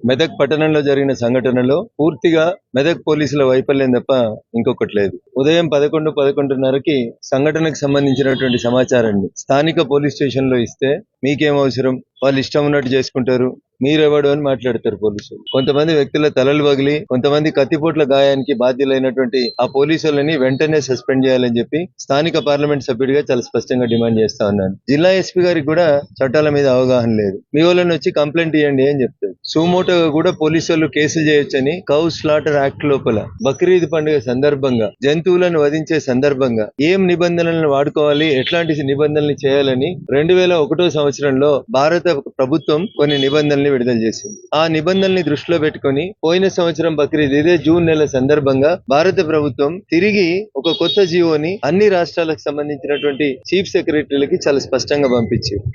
మెదక్ పట్టణంలో జరిగిన సంఘటనలో పూర్తిగా మెదక్ పోలీసుల వైఫల్యం తప్ప ఇంకొకటి లేదు. ఉదయం 11:30కి సంఘటనకు సంబంధించినటువంటి సమాచారాన్ని స్థానిక పోలీస్ స్టేషన్ లో ఇస్తే మీకేం అవసరం, వాళ్ళు ఇష్టం ఉన్నట్టు చేసుకుంటారు, మీరెవడు అని మాట్లాడతారు పోలీసులు. కొంతమంది వ్యక్తుల తలలు పగిలి కొంతమంది కత్తిపోట్ల గాయానికి బాధ్యులైనటువంటి ఆ పోలీసులని వెంటనే సస్పెండ్ చేయాలని చెప్పి స్థానిక పార్లమెంట్ సభ్యుడిగా చాలా స్పష్టంగా డిమాండ్ చేస్తా ఉన్నాను. జిల్లా ఎస్పీ గారికి కూడా చట్టాల మీద అవగాహన లేదు. మీ వాళ్ళని వచ్చి కంప్లైంట్ ఇవ్వండి అని చెప్తారు. సుమోటోగా కూడా పోలీసు వాళ్ళు కేసులు చేయొచ్చని కౌ స్లాటర్ యాక్ట్ లోపల బక్రీద్ పండుగ సందర్భంగా జంతువులను వధించే సందర్భంగా ఏం నిబంధనలను వాడుకోవాలి, ఎట్లాంటి నిబంధనలు చేయాలని 2001 సంవత్సరంలో భారత ప్రభుత్వం కొన్ని నిబంధనల్ని విడుదల చేసింది. ఆ నిబంధనల్ని దృష్టిలో పెట్టుకుని పోయిన సంవత్సరం బక్రీద్ ఇదే జూన్ నెల సందర్భంగా భారత ప్రభుత్వం తిరిగి ఒక కొత్త జీవోని అన్ని రాష్ట్రాలకు సంబంధించినటువంటి చీఫ్ సెక్రటరీలకి చాలా స్పష్టంగా పంపించారు.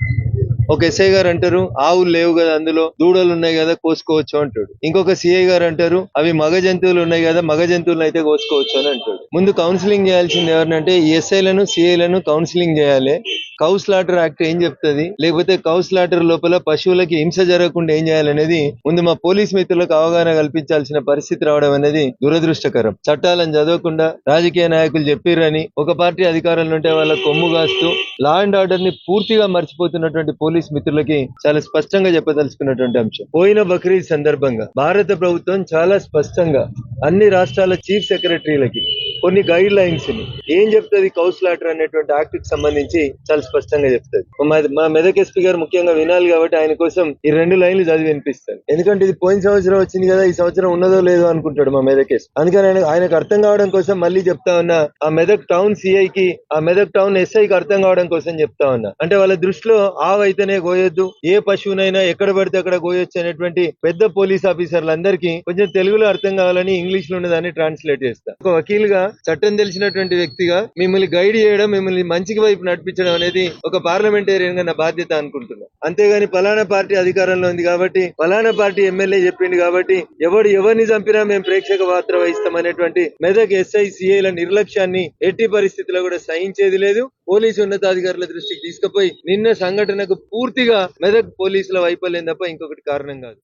ఒక ఎస్ఐ గారు అంటారు ఆవులు లేవు కదా, అందులో దూడలు ఉన్నాయి కదా కోసుకోవచ్చు అంటాడు. ఇంకొక సిఐ గారు అంటారు అవి మగ జంతువులు ఉన్నాయి కదా, మగ జంతువులను అయితే కోసుకోవచ్చు అని అంటాడు. ముందు కౌన్సిలింగ్ చేయాల్సింది ఎవరినంటే ఎస్ఐలను సిఐలను కౌన్సిలింగ్ చేయాలి. కౌ స్లాటర్ యాక్ట్ ఏం చెప్తుంది, లేకపోతే కౌ స్లాటర్ లోపల పశువులకి హింస జరగకుండా ఏం చేయాలనేది ముందు మా పోలీస్ మిత్రులకు అవగాహన కల్పించాల్సిన పరిస్థితి రావడం అనేది దురదృష్టకరం. చట్టాలను చదవకుండా రాజకీయ నాయకులు చెప్పిరని ఒక పార్టీ అధికారంలో ఉంటే వాళ్ళ కొమ్ము కాస్తూ లా అండ్ ఆర్డర్ ని పూర్తిగా మర్చిపోతున్నటువంటి పోలీస్ మిత్రులకి చాలా స్పష్టంగా చెప్పదలుచుకున్నటువంటి అంశం. పోయిన బక్రీద్ సందర్భంగా భారత ప్రభుత్వం చాలా స్పష్టంగా అన్ని రాష్ట్రాల చీఫ్ సెక్రటరీలకి కొన్ని గైడ్ లైన్స్ ని ఏం చెప్తుంది కౌ స్లాటర్ అనేటువంటి యాక్ట్ కి సంబంధించి చాలా స్పష్టంగా చెప్తుంది. మా మెదక్ ఎస్పీ గారు ముఖ్యంగా వినాలి కాబట్టి ఆయన కోసం ఈ 2 లైన్లు చదివి వినిపిస్తాను. ఎందుకంటే ఇది పోయిన సంవత్సరం వచ్చింది కదా, ఈ సంవత్సరం ఉన్నదో లేదో అనుకుంటాడు మా మెదక్ ఎస్పీ. అందుకని ఆయనకు అర్థం కావడం కోసం మళ్ళీ చెప్తా ఉన్నా. ఆ మెదక్ టౌన్ సిఐకి ఆ మెదక్ టౌన్ ఎస్ఐకి అర్థం కావడం కోసం చెప్తా ఉన్నా. అంటే వాళ్ళ దృష్టిలో ఆవైతేనే కోయొద్దు, ఏ పశువునైనా ఎక్కడ పడితే అక్కడ కోయొచ్చు అనేటువంటి పెద్ద పోలీస్ ఆఫీసర్లందరికీ కొంచెం తెలుగులో అర్థం కావాలని ఇంగ్లీష్ లో ఉన్నదాన్ని ట్రాన్స్లేట్ చేస్తా. ఒక వకీలుగా చట్టం తెలిసినటువంటి వ్యక్తిగా మిమ్మల్ని గైడ్ చేయడం, మిమ్మల్ని మంచికి వైపు నడిపించడం అనేది ఒక పార్లమెంటేరియన్ గా నా బాధ్యత అనుకుంటున్నా. అంతేగాని పలానా పార్టీ అధికారంలో ఉంది కాబట్టి పలానా పార్టీ ఎమ్మెల్యే చెప్పింది కాబట్టి ఎవరిని చంపినా మేము ప్రేక్షక పాత్ర వహిస్తామనేటువంటి మెదక్ ఎస్ఐ సిఐల నిర్లక్ష్యాన్ని ఎట్టి పరిస్థితుల్లో కూడా సహించేది లేదు. పోలీసు ఉన్నతాధికారుల దృష్టికి తీసుకుపోయి నిన్న సంఘటనకు పూర్తిగా మెదక్ పోలీసుల వైఫల్యం తప్ప ఇంకొకటి కారణం కాదు.